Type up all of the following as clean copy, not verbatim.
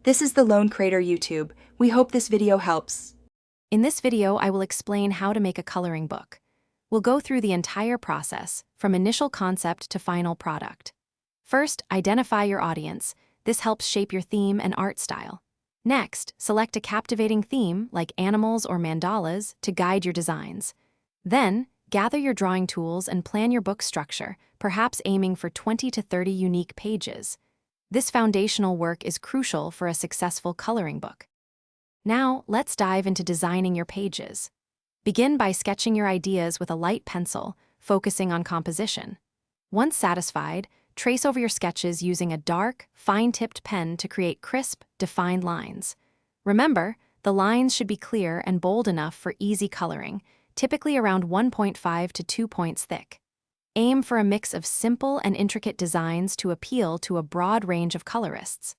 This is the Lone Crater YouTube. We hope this video helps. In this video, I will explain how to make a coloring book. We'll go through the entire process, from initial concept to final product. First, identify your audience. This helps shape your theme and art style. Next, select a captivating theme, like animals or mandalas, to guide your designs. Then, gather your drawing tools and plan your book structure, perhaps aiming for 20 to 30 unique pages. This foundational work is crucial for a successful coloring book. Now, let's dive into designing your pages. Begin by sketching your ideas with a light pencil, focusing on composition. Once satisfied, trace over your sketches using a dark, fine-tipped pen to create crisp, defined lines. Remember, the lines should be clear and bold enough for easy coloring, typically around 1.5 to 2 points thick. Aim for a mix of simple and intricate designs to appeal to a broad range of colorists.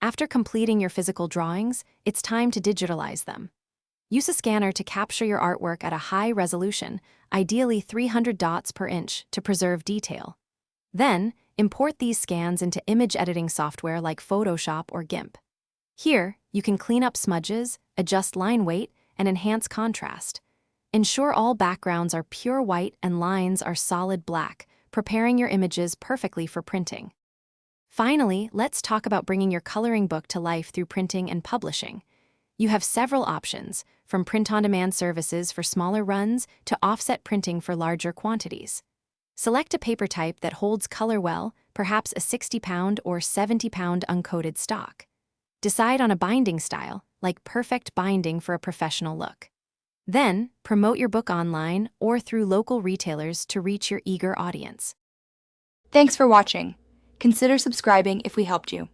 After completing your physical drawings, it's time to digitalize them. Use a scanner to capture your artwork at a high resolution, ideally 300 dots per inch, to preserve detail. Then, import these scans into image editing software like Photoshop or GIMP. Here, you can clean up smudges, adjust line weight, and enhance contrast. Ensure all backgrounds are pure white and lines are solid black, preparing your images perfectly for printing. Finally, let's talk about bringing your coloring book to life through printing and publishing. You have several options, from print-on-demand services for smaller runs to offset printing for larger quantities. Select a paper type that holds color well, perhaps a 60-pound or 70-pound uncoated stock. Decide on a binding style, like perfect binding for a professional look. Then, promote your book online or through local retailers to reach your eager audience. Thanks for watching. Consider subscribing if we helped you.